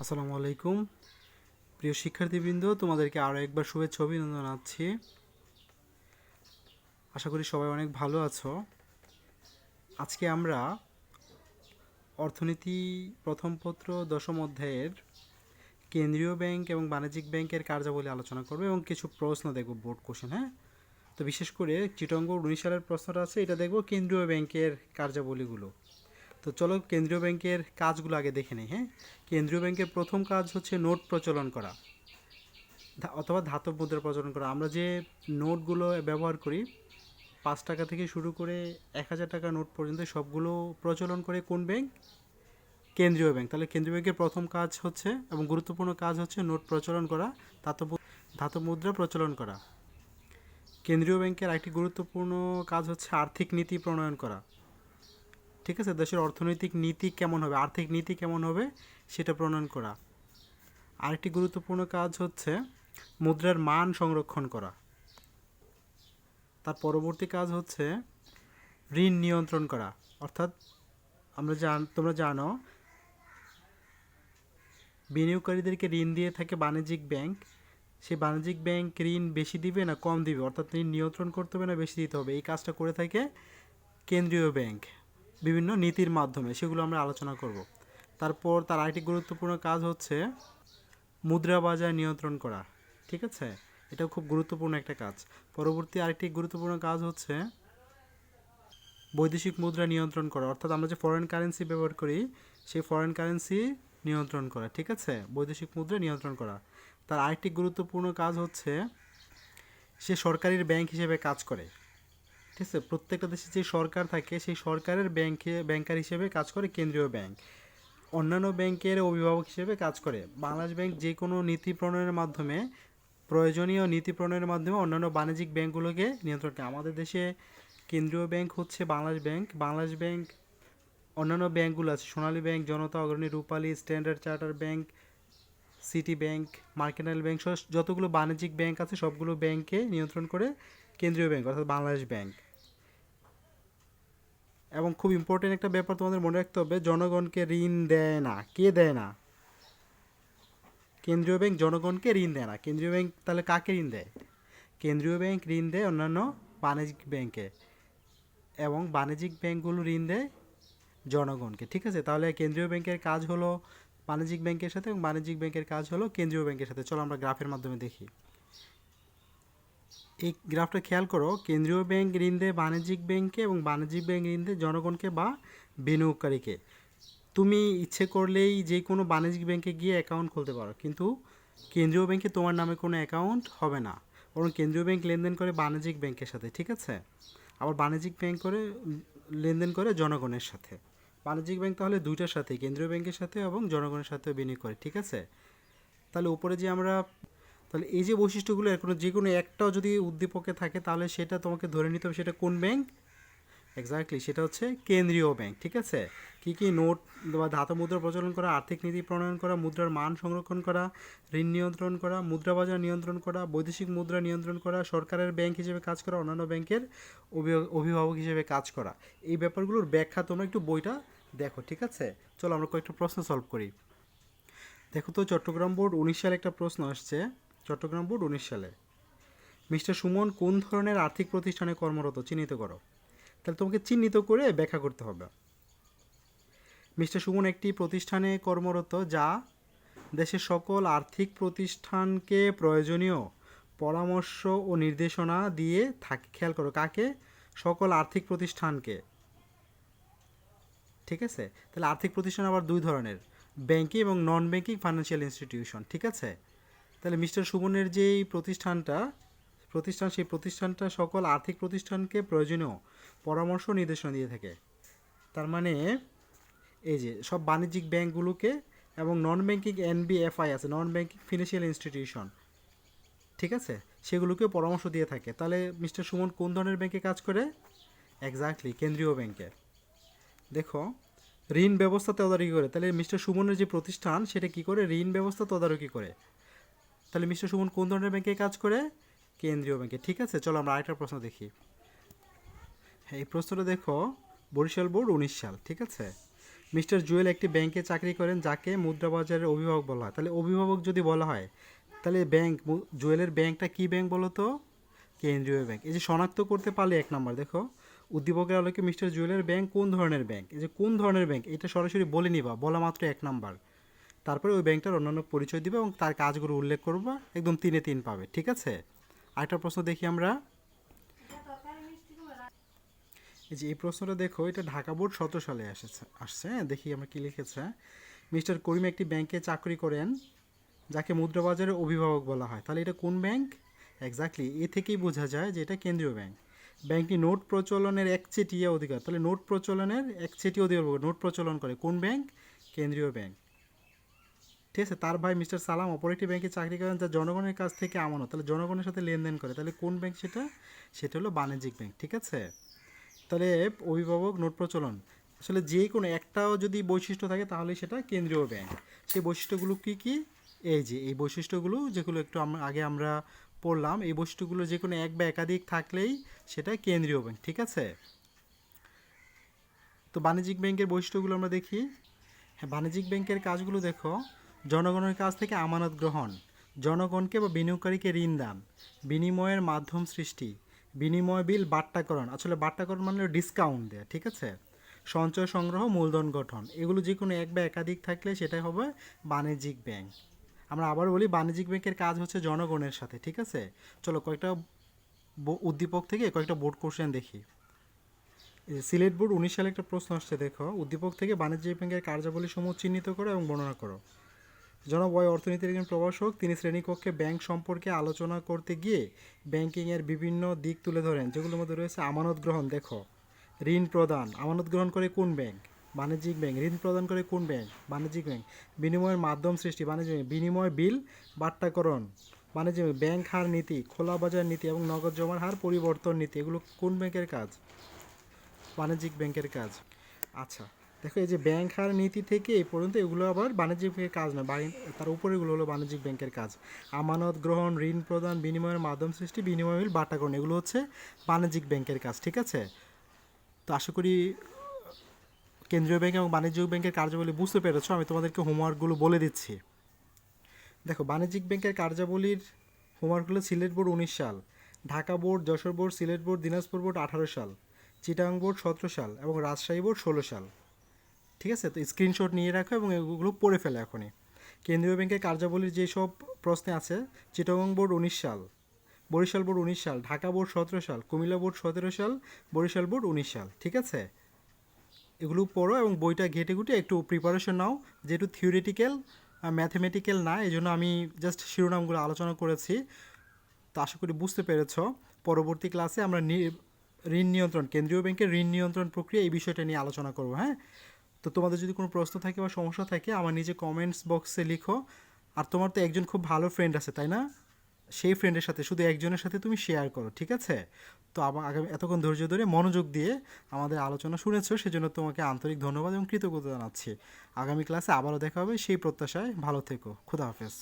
আসসালামু আলাইকুম প্রিয় শিক্ষার্থীবৃন্দ, তোমাদেরকে আরও একবার শুভেচ্ছা অভিনন্দন জানাচ্ছি। আশা করি সবাই অনেক ভালো আছো। আজকে আমরা অর্থনীতি প্রথম পত্র দশম অধ্যায়ের কেন্দ্রীয় ব্যাংক এবং বাণিজ্যিক ব্যাংকের কার্যাবলী আলোচনা করব এবং কিছু প্রশ্ন দেখব, বোর্ড কোশ্চেন। হ্যাঁ, তো বিশেষ করে চিটং বোর্ড 19 সালের প্রশ্নটা আছে, এটা দেখব কেন্দ্রীয় ব্যাংকের কার্যাবলীগুলো। তো চলো কেন্দ্রীয় ব্যাংকের কাজগুলো আগে দেখে নিই। হ্যাঁ, কেন্দ্রীয় ব্যাংকের প্রথম কাজ হচ্ছে নোট প্রচলন করা অথবা ধাতব মুদ্রা প্রচলন করা। আমরা যে নোটগুলো ব্যবহার করি 5 টাকা থেকে শুরু করে 1000 টাকা নোট পর্যন্ত সবগুলো প্রচলন করে কোন ব্যাংক? কেন্দ্রীয় ব্যাংক। তাহলে কেন্দ্রীয় ব্যাংকের প্রথম কাজ হচ্ছে এবং গুরুত্বপূর্ণ কাজ হচ্ছে নোট প্রচলন করা, ধাতব মুদ্রা প্রচলন করা। কেন্দ্রীয় ব্যাংকের আরেকটি গুরুত্বপূর্ণ কাজ হচ্ছে আর্থিক নীতি প্রণয়ন করা। ঠিক আছে, দেশের অর্থনৈতিক নীতি কেমন হবে, আর্থিক নীতি কেমন হবে সেটা প্রণয়ন করা। আরেকটি গুরুত্বপূর্ণ কাজ হচ্ছে মুদ্রার মান সংরক্ষণ করা। তার পরবর্তী কাজ হচ্ছে ঋণ নিয়ন্ত্রণ করা, অর্থাৎ তোমরা জানো বিনিয়োগকারীদেরকে ঋণ দিয়ে থাকে বাণিজ্যিক ব্যাংক। সেই বাণিজ্যিক ব্যাংক ঋণ বেশি দিবে না কম দিবে, অর্থাৎ ঋণ নিয়ন্ত্রণ করতে হবে না বেশি দিতে হবে, এই কাজটা করে থাকে কেন্দ্রীয় ব্যাংক বিভিন্ন নীতির মাধ্যমে, সেগুলো আমরা আলোচনা করব। তারপর তার আরেকটি গুরুত্বপূর্ণ কাজ হচ্ছে মুদ্রা বাজার নিয়ন্ত্রণ করা। ঠিক আছে, এটাও খুব গুরুত্বপূর্ণ একটা কাজ। পরবর্তী আরেকটি গুরুত্বপূর্ণ কাজ হচ্ছে বৈদেশিক মুদ্রা নিয়ন্ত্রণ করা, অর্থাৎ আমরা যে ফরেন কারেন্সি ব্যবহার করি সেই ফরেন কারেন্সি নিয়ন্ত্রণ করা। ঠিক আছে, বৈদেশিক মুদ্রা নিয়ন্ত্রণ করা। তার আরেকটি গুরুত্বপূর্ণ কাজ হচ্ছে সে সরকারি ব্যাংক হিসেবে কাজ করে। ঠিক আছে, প্রত্যেকটা দেশে যে সরকার থাকে সেই সরকারের ব্যাংকার হিসেবে কাজ করে কেন্দ্রীয় ব্যাংক। অন্যান্য ব্যাংকের অভিভাবক হিসেবে কাজ করে। বাংলাদেশ ব্যাংক যে কোনো নীতি প্রণয়নের মাধ্যমে, প্রয়োজনীয় নীতি প্রণয়নের মাধ্যমে অন্যান্য বাণিজ্যিক ব্যাংকগুলোকে নিয়ন্ত্রণ করে। আমাদের দেশে কেন্দ্রীয় ব্যাংক হচ্ছে বাংলাদেশ ব্যাংক। বাংলাদেশ ব্যাংক অন্যান্য ব্যাংকগুলো আছে, সোনালী bank, Janata, Agrani, Rupali, standard charter bank, city bank, mercantile bank, যতগুলো বাণিজ্যিক ব্যাংক আছে সবগুলো ব্যাংককে নিয়ন্ত্রণ করে কেন্দ্রীয় ব্যাংক অর্থাৎ বাংলাদেশ ব্যাংক। এবং খুব ইম্পর্টেন্ট একটা ব্যাপার তোমাদের মনে রাখতে হবে, জনগণকে ঋণ দেয় না। কে দেয় না? কেন্দ্রীয় ব্যাংক জনগণকে ঋণ দেয় না। কেন্দ্রীয় ব্যাংক তাহলে কাকে ঋণ দেয়? কেন্দ্রীয় ব্যাংক ঋণ দেয় অন্যান্য বাণিজ্যিক ব্যাংকে, এবং বাণিজ্যিক ব্যাংকগুলো ঋণ দেয় জনগণকে। ঠিক আছে, তাহলে কেন্দ্রীয় ব্যাংকের কাজ হলো বাণিজ্যিক ব্যাংকের সাথে এবং বাণিজ্যিক ব্যাংকের কাজ হলো কেন্দ্রীয় ব্যাংকের সাথে। চলো আমরা গ্রাফের মাধ্যমে দেখি। এই গ্রাফটা খেয়াল করো, কেন্দ্রীয় ব্যাংক ঋণ দেয় বাণিজ্যিক ব্যাংকে এবং বাণিজ্যিক ব্যাংক ঋণ দেয় জনগণকে বা বিনিয়োগকারীকে। তুমি ইচ্ছে করলেই যে কোনো বাণিজ্যিক ব্যাংকে গিয়ে অ্যাকাউন্ট খুলতে পারো, কিন্তু কেন্দ্রীয় ব্যাংকে তোমার নামে কোনো অ্যাকাউন্ট হবে না, বরং কেন্দ্রীয় ব্যাংক লেনদেন করে বাণিজ্যিক ব্যাংকের সাথে। ঠিক আছে, আবার বাণিজ্যিক ব্যাংক করে লেনদেন করে জনগণের সাথে। বাণিজ্যিক ব্যাংক তাহলে দুইটার সাথে, কেন্দ্রীয় ব্যাংকের সাথে এবং জনগণের সাথেও বিনিয়োগ করে। ঠিক আছে, তাহলে উপরে যে আমরা, তাহলে এই যে বৈশিষ্ট্যগুলো এর কোনো যে কোনো একটাও যদি উদ্দীপকে থাকে তাহলে সেটা তোমাকে ধরে নিতে হবে সেটা কোন ব্যাংক। এক্স্যাক্টলি, সেটা হচ্ছে কেন্দ্রীয় ব্যাংক। ঠিক আছে, কী কী নোট বা ধাতব মুদ্রা প্রচলন করা, আর্থিক নীতি প্রণয়ন করা, মুদ্রার মান সংরক্ষণ করা, ঋণ নিয়ন্ত্রণ করা, মুদ্রা বাজার নিয়ন্ত্রণ করা, বৈদেশিক মুদ্রা নিয়ন্ত্রণ করা, সরকারের ব্যাংক হিসেবে কাজ করা, অন্যান্য ব্যাংকের অভিভাবক হিসেবে কাজ করা। এই ব্যাপারগুলোর ব্যাখ্যা তোমরা একটু বইটা দেখো। ঠিক আছে, চলো আমরা কয়েকটা প্রশ্ন সলভ করি। দেখো তো, চট্টগ্রাম বোর্ড 19 সালে একটা প্রশ্ন আসছে। চট্টগ্রাম বোর্ড 19 সালে, মিস্টার সুমন কোন ধরনের আর্থিক প্রতিষ্ঠানে কর্মরত, চিহ্নিত করো। তাহলে তোমাকে চিহ্নিত করে ব্যাখ্যা করতে হবে। মিস্টার সুমন একটি প্রতিষ্ঠানে কর্মরত যা দেশের সকল আর্থিক প্রতিষ্ঠানকে প্রয়োজনীয় পরামর্শ ও নির্দেশনা দিয়ে থাকে। খেয়াল করো, কাকে? সকল আর্থিক প্রতিষ্ঠানকে। ঠিক আছে, তাহলে আর্থিক প্রতিষ্ঠান আবার দুই ধরনের, ব্যাংকিং এবং নন ব্যাংকিং ফাইন্যান্সিয়াল ইনস্টিটিউশন। ঠিক আছে, তাহলে মিস্টার সুমনের যেই সেই প্রতিষ্ঠানটা সকল আর্থিক প্রতিষ্ঠানকে প্রয়োজনীয় পরামর্শ নির্দেশনা দিয়ে থাকে। তার মানে এই যে সব বাণিজ্যিক ব্যাংকগুলোকে এবং নন ব্যাংকিং এনবিএফআই আছে, নন ব্যাংকিং ফিনান্সিয়াল ইনস্টিটিউশন, ঠিক আছে, সেগুলোকে পরামর্শ দিয়ে থাকে। তাহলে মিস্টার সুমন কোন ধরনের ব্যাংকে কাজ করে? এক্স্যাক্টলি, কেন্দ্রীয় ব্যাংকে। দেখো, ঋণ ব্যবস্থা তদারকি করে। তাহলে মিস্টার সুমনের যে প্রতিষ্ঠান সেটা কি করে? ঋণ ব্যবস্থা তদারকি করে। তাহলে মিস্টার সুমন কোন ধরনের ব্যাংকে কাজ করে? কেন্দ্রীয় ব্যাংকে। ঠিক আছে, চলো আমরা আরেকটা প্রশ্ন দেখি। হ্যাঁ, এই প্রশ্নটা দেখো, বরিশাল বোর্ড 19 সাল। ঠিক আছে, মিস্টার জুয়েল একটি ব্যাংকে চাকরি করেন যাকে মুদ্রা বাজারের অভিভাবক বলা হয়। তাহলে অভিভাবক যদি বলা হয় তাহলে জুয়েলের ব্যাংকটা কি ব্যাংক বলো তো? কেন্দ্রীয় ব্যাংক। এই যে শনাক্ত করতে পারলে 1 নাম্বার। দেখো উদ্দীপকের আলোকে মিস্টার জুয়েলের ব্যাংক কোন ধরনের ব্যাংক, এই যে কোন ধরনের ব্যাংক এটা সরাসরি বলে নিবা, বলা মাত্র 1 নাম্বার। তারপরে ওই ব্যাংকটার অন্যান্য পরিচয় দিবে এবং তার কাজগুলো উল্লেখ করবা, একদম 3-এ 3 পাবে। ঠিক আছে, আরেকটা প্রশ্ন দেখি আমরা। এই যে এই প্রশ্নটা দেখো, এটা ঢাকা বোর্ড 17 সালে আসছে। হ্যাঁ, দেখি আমরা কি লিখেছে। মিস্টার করিম একটি ব্যাংকে চাকরি করেন যাকে মুদ্রাবাজারের অভিভাবক বলা হয়। তাহলে এটা কোন ব্যাংক? এক্স্যাক্টলি, এ থেকেই বোঝা যায় যে এটা কেন্দ্রীয় ব্যাংক। ব্যাংকটি নোট প্রচলনের একচেটিয়া অধিকার, তাহলে নোট প্রচলনের একচেটিয়া অধিকার, নোট প্রচলন করে কোন ব্যাংক? কেন্দ্রীয় ব্যাংক। ঠিক আছে, তার ভাই মিস্টার সালাম অপর একটি ব্যাংকে চাকরি করেন যা জনগণের কাছ থেকে আমানত, তাহলে জনগণের সাথে লেনদেন করে, তাহলে কোন ব্যাংক সেটা? সেটা হলো বাণিজ্যিক ব্যাংক। ঠিক আছে, তাহলে অভিভাবক, নোট প্রচলন, আসলে যে কোনো একটাও যদি বৈশিষ্ট্য থাকে তাহলে সেটা কেন্দ্রীয় ব্যাংক। সেই বৈশিষ্ট্যগুলো কি কি? এই যে এই বৈশিষ্ট্যগুলো যেগুলো একটু আগে আমরা পড়লাম, এই বৈশিষ্ট্যগুলো যে কোনো এক বা একাধিক থাকলেই সেটা কেন্দ্রীয় ব্যাংক। ঠিক আছে, তো বাণিজ্যিক ব্যাংকের বৈশিষ্ট্যগুলো আমরা দেখি। হ্যাঁ, বাণিজ্যিক ব্যাংকের কাজগুলো দেখো, জনগণের কাছ থেকে আমানত গ্রহণ, জনগণকে বা বিনিয়োগকারীকে ঋণ দান, বিনিময়ের মাধ্যম সৃষ্টি, বিনিময় বিল বাট্টাকরণ, আসলে বাট্টাকরণ মানে ডিসকাউন্ট দেয়। ঠিক আছে, সঞ্চয় সংগ্রহ, মূলধন গঠন, এগুলো যে কোনো এক বা একাধিক থাকলে সেটাই হবে বাণিজ্যিক ব্যাংক। আমরা আবার বলি বাণিজ্যিক ব্যাংকের কাজ হচ্ছে জনগণের সাথে। ঠিক আছে, চলো কয়েকটা উদ্দীপক থেকে কয়েকটা বোর্ড কোশ্চেন দেখি। সিলেট বোর্ড 19 সালে একটা প্রশ্ন আসছে, দেখো উদ্দীপক থেকে বাণিজ্যিক ব্যাংকের কার্যাবলী সমূহ চিহ্নিত করো এবং বর্ণনা করো। জনাব ওয়াই অর্থনীতির একজন প্রভাষক, তিনি শ্রেণীকক্ষে ব্যাংক সম্পর্কে আলোচনা করতে গিয়ে ব্যাংকিংয়ের বিভিন্ন দিক তুলে ধরেন, যেগুলোর মধ্যে রয়েছে আমানত গ্রহণ। দেখো, ঋণ প্রদান, আমানত গ্রহণ করে কোন ব্যাংক? বাণিজ্যিক ব্যাংক। ঋণ প্রদান করে কোন ব্যাংক? বাণিজ্যিক ব্যাংক। বিনিময়ের মাধ্যম সৃষ্টি, বাণিজ্যিক ব্যাংক। বিনিময় বিল বাট্টাকরণ, বাণিজ্যিক ব্যাংক। ব্যাংক হার নীতি, খোলা বাজার নীতি এবং নগদ জমার হার পরিবর্তন নীতি, এগুলো কোন ব্যাংকের কাজ? বাণিজ্যিক ব্যাংকের কাজ। আচ্ছা, দেখো এই যে ব্যাংক হার নীতি থেকে এই পর্যন্ত এগুলো আবার বাণিজ্যিক ব্যাংকের কাজ না, তার উপরে এগুলো হলো বাণিজ্যিক ব্যাংকের কাজ। আমানত গ্রহণ, ঋণ প্রদান, বিনিময়ের মাধ্যম সৃষ্টি, বিনিময় বিল বাট্টাকরণ, এগুলো হচ্ছে বাণিজ্যিক ব্যাংকের কাজ। ঠিক আছে, তো আশা করি কেন্দ্রীয় ব্যাংক এবং বাণিজ্যিক ব্যাংকের কার্যাবলী বুঝতে পেরেছো। আমি তোমাদেরকে হোমওয়ার্কগুলো বলে দিচ্ছি। দেখো, বাণিজ্যিক ব্যাংকের কার্যাবলীর হোমওয়ার্কগুলো সিলেট বোর্ড 19 সাল, Dhaka board, Jessore board, Sylhet board, Dinajpur board 18 সাল, চিটাগাং বোর্ড 17 সাল এবং রাজশাহী বোর্ড 16 সাল। ঠিক আছে, তো স্ক্রিনশট নিয়ে রাখো এবং এগুলো পড়ে ফেলে এখনই। কেন্দ্রীয় ব্যাংকের কার্যাবলীর যেসব প্রশ্নে আছে, চিটাগাং বোর্ড 19 সাল, বরিশাল বোর্ড 19 সাল, ঢাকা বোর্ড 17 সাল, কুমিল্লা বোর্ড 17 সাল, বরিশাল বোর্ড 19 সাল। ঠিক আছে, এগুলো পড়ো এবং বইটা ঘেটে ঘুটে একটু প্রিপারেশন নাও, যেহেতু থিওরিটিক্যাল ম্যাথমেটিক্যাল না, এই জন্য আমি জাস্ট শিরোনামগুলো আলোচনা করেছি। তো আশা করি বুঝতে পেরেছ। পরবর্তী ক্লাসে আমরা ঋণ নিয়ন্ত্রণ, কেন্দ্রীয় ব্যাংকের ঋণ নিয়ন্ত্রণ প্রক্রিয়া, এই বিষয়টা নিয়ে আলোচনা করব। হ্যাঁ, তো তোমাদের যদি কোনো প্রশ্ন থাকে বা সমস্যা থাকে আমার নিচে কমেন্টস বক্সে লিখো। আর তোমার তো একজন খুব ভালো ফ্রেন্ড আছে, তাই না? সেই ফ্রেন্ডের সাথে, শুধু একজনের সাথে তুমি শেয়ার করো। ঠিক আছে, তো আগামী এতক্ষণ ধৈর্য ধরে মনোযোগ দিয়ে আমাদের আলোচনা শুনেছো, সেজন্য তোমাকে আন্তরিক ধন্যবাদ এবং কৃতজ্ঞতা জানাচ্ছি। আগামী ক্লাসে আবারও দেখা হবে সেই প্রত্যাশায়। ভালো থেকো, খুদা হাফেজ।